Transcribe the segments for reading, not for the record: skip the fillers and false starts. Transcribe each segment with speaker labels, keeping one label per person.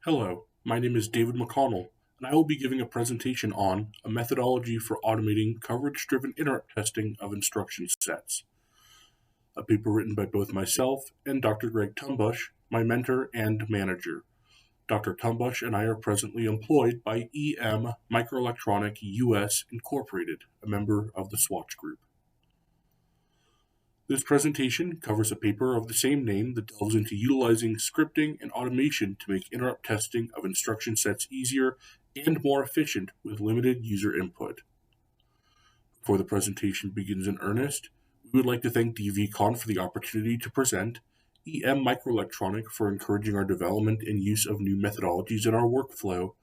Speaker 1: Hello, my name is David McConnell, and I will be giving a presentation on a methodology for automating coverage-driven interrupt testing of instruction sets, a paper written by both myself and Dr. Greg Tumbush, my mentor and manager. Dr. Tumbush and I are presently employed by Microelectronic-US Incorporated, a member of the Swatch Group. This presentation covers a paper of the same name that delves into utilizing scripting and automation to make interrupt testing of instruction sets easier and more efficient with limited user input. Before the presentation begins in earnest, we would like to thank DVCon for the opportunity to present, Microelectronic for encouraging our development and use of new methodologies in our workflow,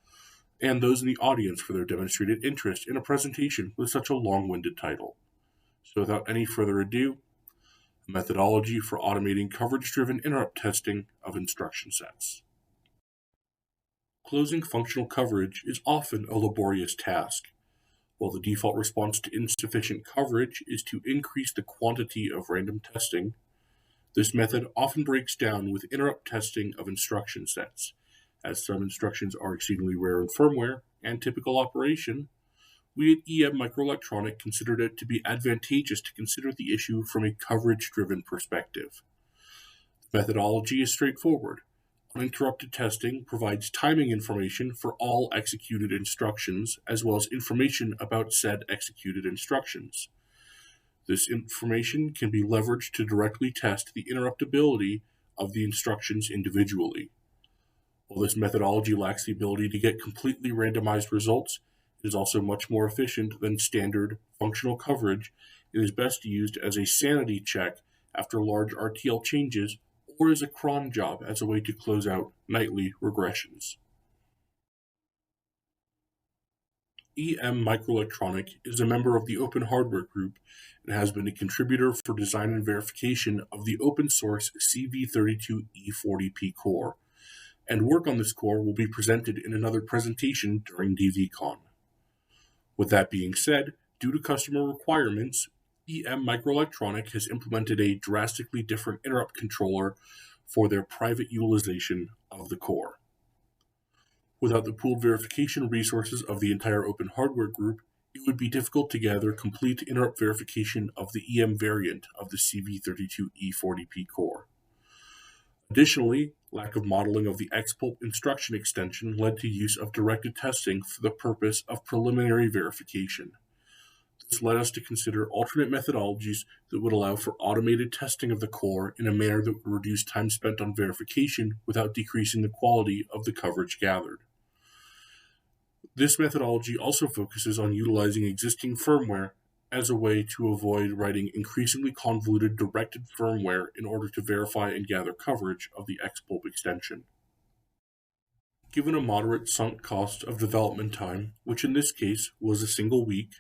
Speaker 1: and those in the audience for their demonstrated interest in a presentation with such a long-winded title. So without any further ado, methodology for automating coverage-driven interrupt testing of instruction sets. Closing functional coverage is often a laborious task. While the default response to insufficient coverage is to increase the quantity of random testing, this method often breaks down with interrupt testing of instruction sets, as some instructions are exceedingly rare in firmware and typical operation. We at Microelectronic considered it to be advantageous to consider the issue from a coverage-driven perspective. The methodology is straightforward. Uninterrupted testing provides timing information for all executed instructions, as well as information about said executed instructions. This information can be leveraged to directly test the interruptibility of the instructions individually. While this methodology lacks the ability to get completely randomized results, it is also much more efficient than standard functional coverage. It is best used as a sanity check after large RTL changes or as a cron job as a way to close out nightly regressions. Microelectronic is a member of the Open Hardware Group and has been a contributor for design and verification of the open source CV32E40P core, and work on this core will be presented in another presentation during DVCon. With that being said, due to customer requirements, Microelectronic has implemented a drastically different interrupt controller for their private utilization of the core. Without the pooled verification resources of the entire Open Hardware Group, it would be difficult to gather complete interrupt verification of the EM variant of the CV32E40P core. Additionally, lack of modeling of the XPulp instruction extension led to use of directed testing for the purpose of preliminary verification. This led us to consider alternate methodologies that would allow for automated testing of the core in a manner that would reduce time spent on verification without decreasing the quality of the coverage gathered. This methodology also focuses on utilizing existing firmware as a way to avoid writing increasingly convoluted directed firmware in order to verify and gather coverage of the XPulp extension. Given a moderate sunk cost of development time, which in this case was a single week,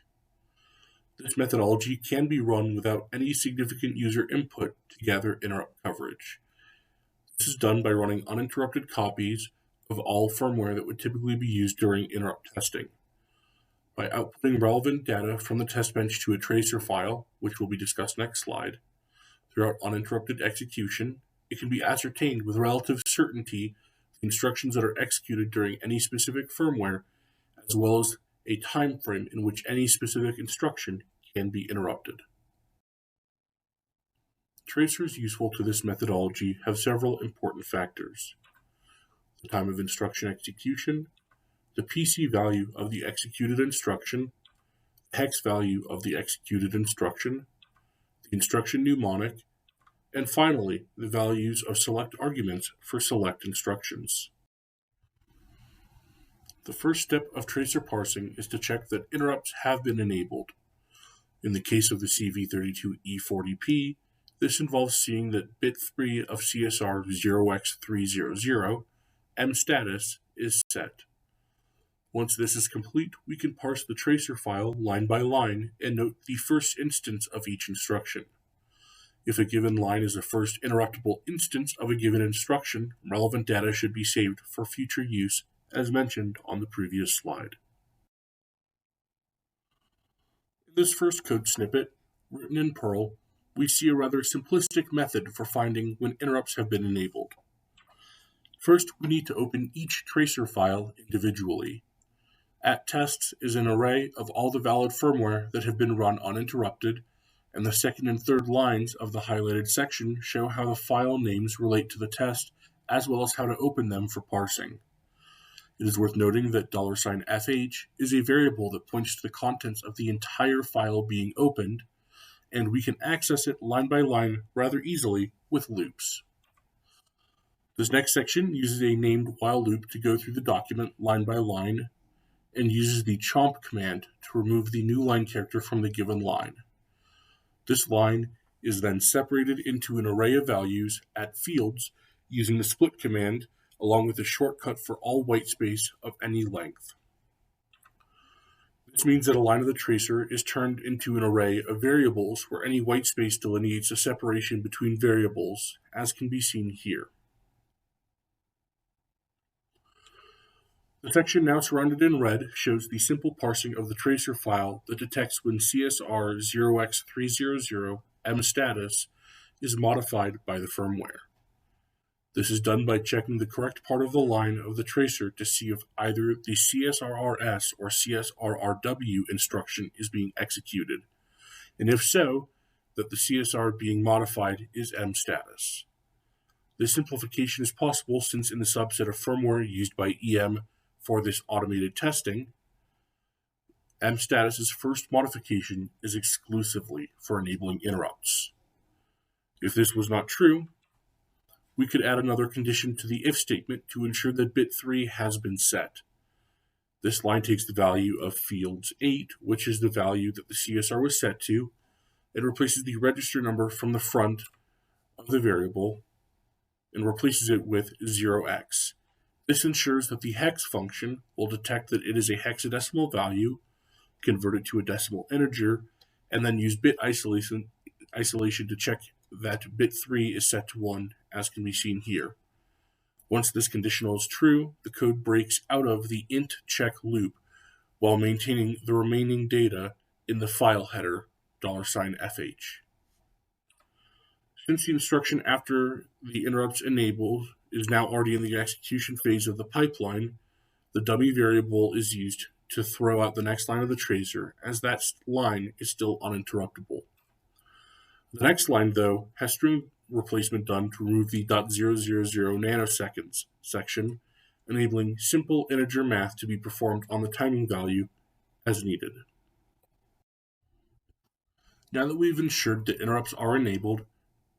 Speaker 1: this methodology can be run without any significant user input to gather interrupt coverage. This is done by running uninterrupted copies of all firmware that would typically be used during interrupt testing. By outputting relevant data from the test bench to a tracer file, which will be discussed next slide, throughout uninterrupted execution, it can be ascertained with relative certainty the instructions that are executed during any specific firmware, as well as a time frame in which any specific instruction can be interrupted. Tracers useful to this methodology have several important factors: the time of instruction execution, the PC value of the executed instruction, the hex value of the executed instruction, the instruction mnemonic, and finally, the values of select arguments for select instructions. The first step of tracer parsing is to check that interrupts have been enabled. In the case of the CV32E40P, this involves seeing that bit 3 of CSR 0x300, M status, is set. Once this is complete, we can parse the tracer file line by line and note the first instance of each instruction. If a given line is the first interruptible instance of a given instruction, relevant data should be saved for future use, as mentioned on the previous slide. In this first code snippet, written in Perl, we see a rather simplistic method for finding when interrupts have been enabled. First, we need to open each tracer file individually. At tests is an array of all the valid firmware that have been run uninterrupted, and the second and third lines of the highlighted section show how the file names relate to the test, as well as how to open them for parsing. It is worth noting that $FH is a variable that points to the contents of the entire file being opened, and we can access it line by line rather easily with loops. This next section uses a named while loop to go through the document line by line, and uses the chomp command to remove the new line character from the given line. This line is then separated into an array of values at fields using the split command, along with a shortcut for all whitespace of any length. This means that a line of the tracer is turned into an array of variables where any whitespace delineates a separation between variables, as can be seen here. The section now surrounded in red shows the simple parsing of the tracer file that detects when CSR 0x300 mStatus is modified by the firmware. This is done by checking the correct part of the line of the tracer to see if either the CSRRS or CSRRW instruction is being executed, and if so, that the CSR being modified is mStatus. This simplification is possible since in the subset of firmware used by EM for this automated testing, mStatus's first modification is exclusively for enabling interrupts. If this was not true, we could add another condition to the if statement to ensure that bit 3 has been set. This line takes the value of fields 8, which is the value that the CSR was set to, and replaces the register number from the front of the variable and replaces it with 0x. This ensures that the hex function will detect that it is a hexadecimal value, convert it to a decimal integer, and then use bit isolation to check that bit 3 is set to 1, as can be seen here. Once this conditional is true, the code breaks out of the int check loop while maintaining the remaining data in the file header $FH. Since the instruction after the interrupts enabled is now already in the execution phase of the pipeline, the dummy variable is used to throw out the next line of the tracer, as that line is still uninterruptible. The next line, though, has string replacement done to remove the .000 nanoseconds section, enabling simple integer math to be performed on the timing value as needed. Now that we've ensured that interrupts are enabled,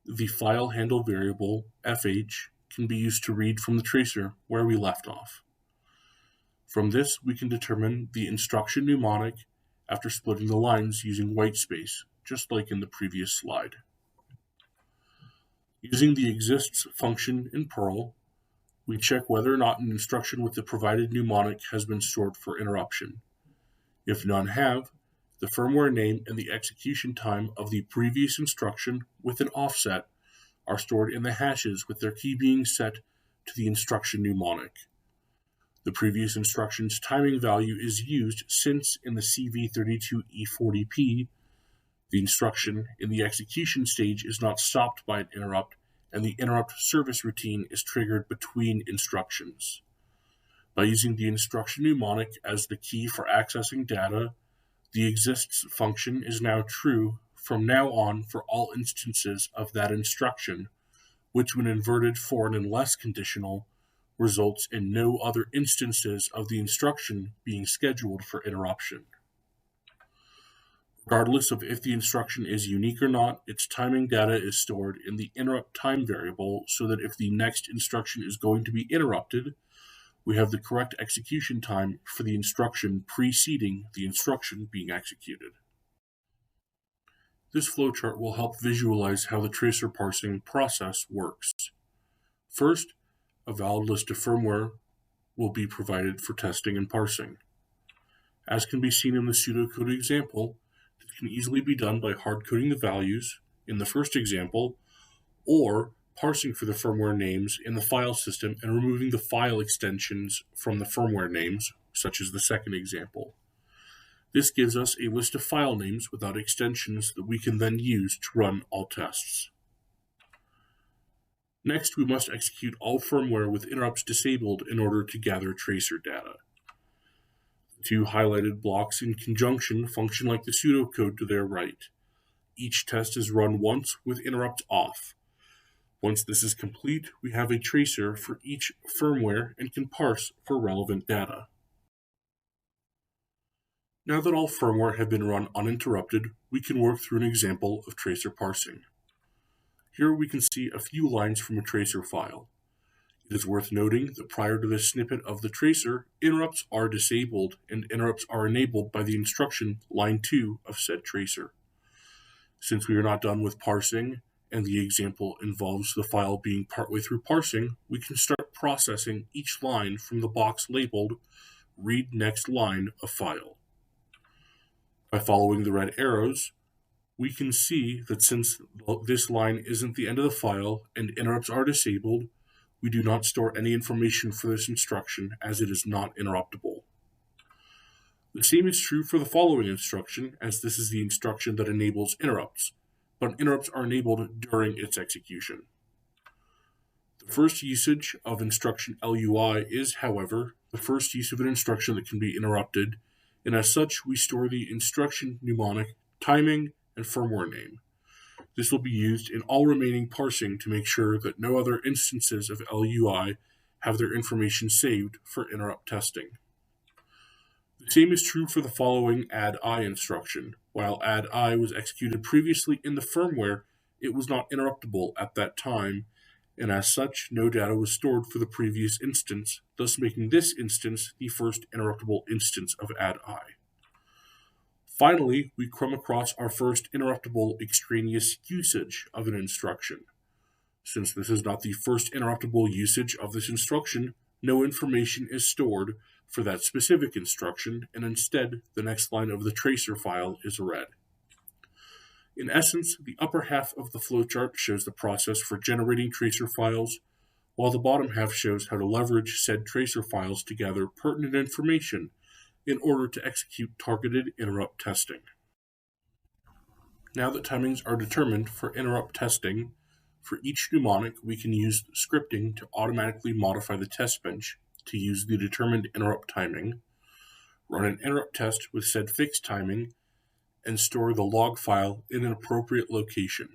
Speaker 1: the file handle variable fh can be used to read from the tracer where we left off. From this, we can determine the instruction mnemonic after splitting the lines using whitespace, just like in the previous slide. Using the exists function in Perl, we check whether or not an instruction with the provided mnemonic has been stored for interruption. If none have, the firmware name and the execution time of the previous instruction with an offset are stored in the hashes with their key being set to the instruction mnemonic. The previous instruction's timing value is used since in the CV32E40P, the instruction in the execution stage is not stopped by an interrupt, and the interrupt service routine is triggered between instructions. By using the instruction mnemonic as the key for accessing data, the exists function is now true from now on for all instances of that instruction, which when inverted foreign and less conditional, results in no other instances of the instruction being scheduled for interruption. Regardless of if the instruction is unique or not, its timing data is stored in the interrupt time variable so that if the next instruction is going to be interrupted, we have the correct execution time for the instruction preceding the instruction being executed. This flowchart will help visualize how the tracer parsing process works. First, a valid list of firmware will be provided for testing and parsing. As can be seen in the pseudocode example, it can easily be done by hard-coding the values in the first example, or parsing for the firmware names in the file system and removing the file extensions from the firmware names, such as the second example. This gives us a list of file names without extensions that we can then use to run all tests. Next, we must execute all firmware with interrupts disabled in order to gather tracer data. The two highlighted blocks in conjunction function like the pseudocode to their right. Each test is run once with interrupts off. Once this is complete, we have a tracer for each firmware and can parse for relevant data. Now that all firmware have been run uninterrupted, we can work through an example of tracer parsing. Here we can see a few lines from a tracer file. It is worth noting that prior to this snippet of the tracer, interrupts are disabled and interrupts are enabled by the instruction line 2 of said tracer. Since we are not done with parsing, and the example involves the file being partway through parsing, we can start processing each line from the box labeled Read Next Line of File. By following the red arrows, we can see that since this line isn't the end of the file and interrupts are disabled, we do not store any information for this instruction as it is not interruptible. The same is true for the following instruction, as this is the instruction that enables interrupts, but interrupts are enabled during its execution. The first usage of instruction LUI is, however, the first use of an instruction that can be interrupted, and as such, we store the instruction mnemonic, timing, and firmware name. This will be used in all remaining parsing to make sure that no other instances of LUI have their information saved for interrupt testing. The same is true for the following add-I instruction. While add-I was executed previously in the firmware, it was not interruptible at that time, and as such, no data was stored for the previous instance, thus making this instance the first interruptible instance of add-I. Finally, we come across our first interruptible extraneous usage of an instruction. Since this is not the first interruptible usage of this instruction, no information is stored for that specific instruction, and instead, the next line of the tracer file is read. In essence, the upper half of the flowchart shows the process for generating tracer files, while the bottom half shows how to leverage said tracer files to gather pertinent information in order to execute targeted interrupt testing. Now that timings are determined for interrupt testing, for each mnemonic we can use scripting to automatically modify the test bench to use the determined interrupt timing, run an interrupt test with said fixed timing, and store the log file in an appropriate location.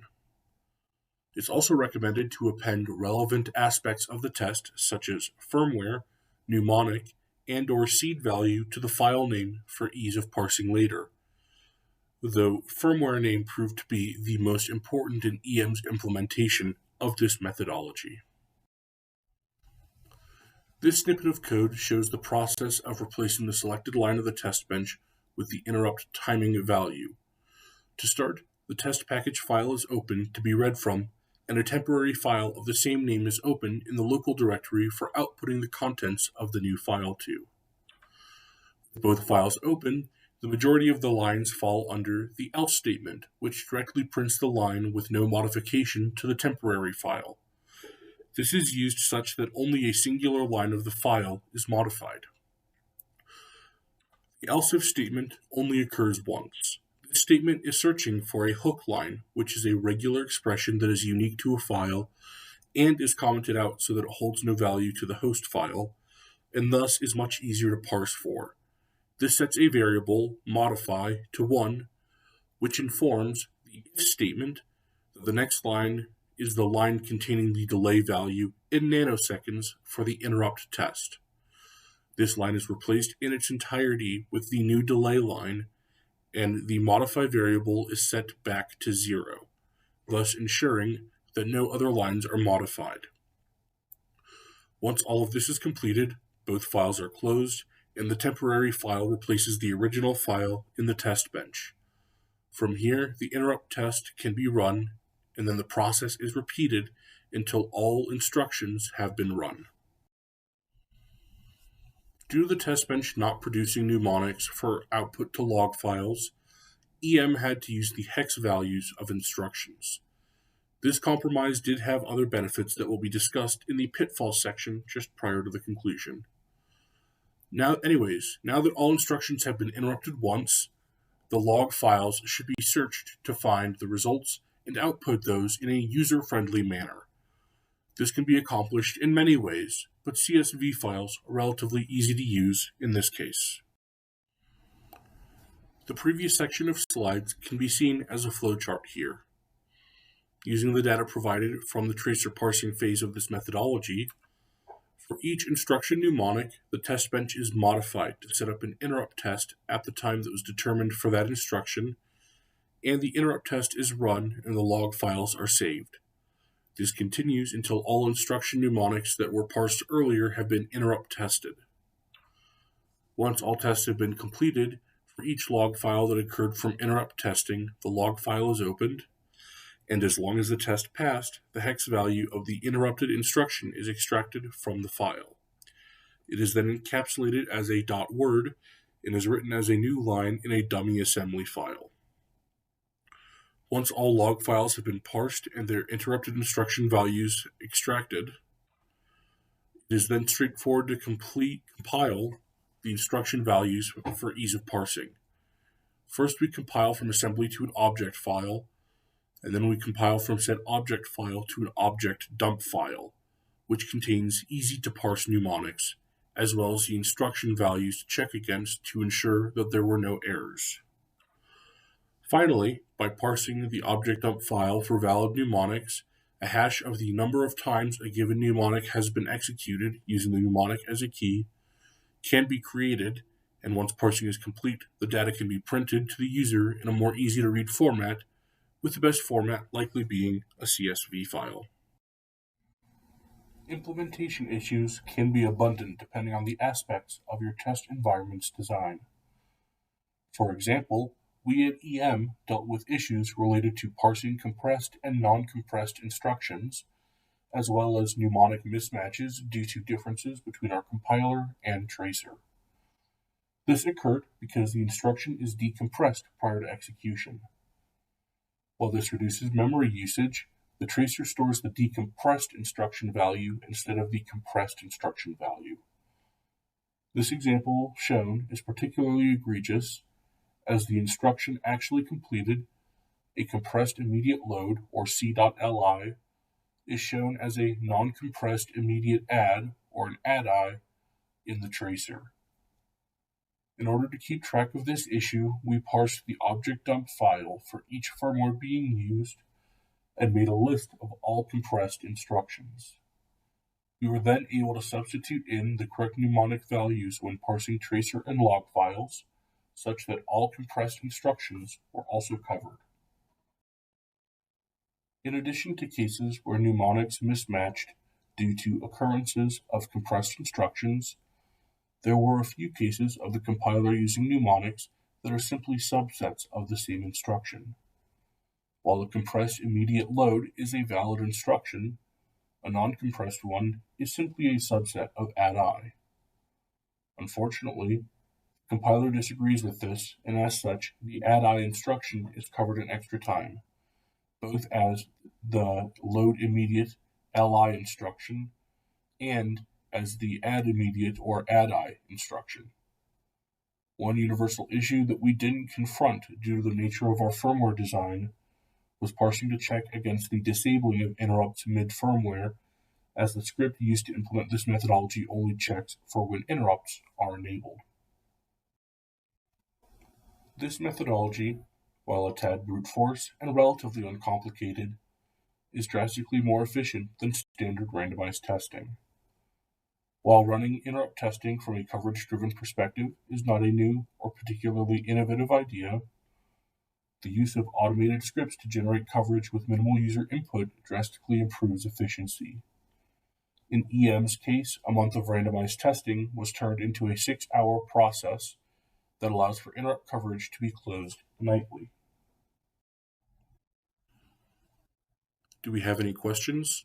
Speaker 1: It's also recommended to append relevant aspects of the test, such as firmware, mnemonic, and/or seed value to the file name for ease of parsing later, though firmware name proved to be the most important in EM's implementation of this methodology. This snippet of code shows the process of replacing the selected line of the test bench with the interrupt timing value. To start, the test package file is open to be read from, and a temporary file of the same name is open in the local directory for outputting the contents of the new file to. With both files open, the majority of the lines fall under the else statement, which directly prints the line with no modification to the temporary file. This is used such that only a singular line of the file is modified. The else if statement only occurs once. This statement is searching for a hook line, which is a regular expression that is unique to a file and is commented out so that it holds no value to the host file, and thus is much easier to parse for. This sets a variable, modify, to 1, which informs the if statement that the next line is the line containing the delay value in nanoseconds for the interrupt test. This line is replaced in its entirety with the new delay line, and the modify variable is set back to 0, thus ensuring that no other lines are modified. Once all of this is completed, both files are closed, and the temporary file replaces the original file in the test bench. From here, the interrupt test can be run, and then the process is repeated until all instructions have been run. Due to the test bench not producing mnemonics for output to log files, EM had to use the hex values of instructions. This compromise did have other benefits that will be discussed in the pitfall section just prior to the conclusion. Now that all instructions have been interrupted once, the log files should be searched to find the results and output those in a user-friendly manner. This can be accomplished in many ways, but CSV files are relatively easy to use in this case. The previous section of slides can be seen as a flowchart here. Using the data provided from the tracer parsing phase of this methodology, for each instruction mnemonic, the test bench is modified to set up an interrupt test at the time that was determined for that instruction, and the interrupt test is run and the log files are saved. This continues until all instruction mnemonics that were parsed earlier have been interrupt tested. Once all tests have been completed, for each log file that occurred from interrupt testing, the log file is opened, and as long as the test passed, the hex value of the interrupted instruction is extracted from the file. It is then encapsulated as a .word and is written as a new line in a dummy assembly file. Once all log files have been parsed and their interrupted instruction values extracted, it is then straightforward to compile the instruction values for ease of parsing. First, we compile from assembly to an object file, and then we compile from said object file to an object dump file, which contains easy-to-parse mnemonics, as well as the instruction values to check against to ensure that there were no errors. Finally, by parsing the object dump file for valid mnemonics, a hash of the number of times a given mnemonic has been executed using the mnemonic as a key can be created, and once parsing is complete, the data can be printed to the user in a more easy-to-read format, with the best format likely being a CSV file. Implementation issues can be abundant depending on the aspects of your test environment's design. For example, we at EM dealt with issues related to parsing compressed and non-compressed instructions, as well as mnemonic mismatches due to differences between our compiler and tracer. This occurred because the instruction is decompressed prior to execution. While this reduces memory usage, the tracer stores the decompressed instruction value instead of the compressed instruction value. This example shown is particularly egregious as the instruction actually completed, a compressed immediate load, or C.li, is shown as a non-compressed immediate add, or an addi, in the tracer. In order to keep track of this issue, we parsed the object dump file for each firmware being used and made a list of all compressed instructions. We were then able to substitute in the correct mnemonic values when parsing tracer and log files, such that all compressed instructions were also covered. In addition to cases where mnemonics mismatched due to occurrences of compressed instructions, there were a few cases of the compiler using mnemonics that are simply subsets of the same instruction. While a compressed immediate load is a valid instruction, a non-compressed one is simply a subset of addi. Unfortunately, the compiler disagrees with this, and as such, the addi instruction is covered in extra time, both as the load immediate li instruction and as the add immediate or addi instruction. One universal issue that we didn't confront due to the nature of our firmware design was parsing to check against the disabling of interrupts mid-firmware, as the script used to implement this methodology only checks for when interrupts are enabled. This methodology, while a tad brute force and relatively uncomplicated, is drastically more efficient than standard randomized testing. While running interrupt testing from a coverage-driven perspective is not a new or particularly innovative idea, the use of automated scripts to generate coverage with minimal user input drastically improves efficiency. In EM's case, a month of randomized testing was turned into a 6-hour process that allows for interrupt coverage to be closed nightly. Do we have any questions?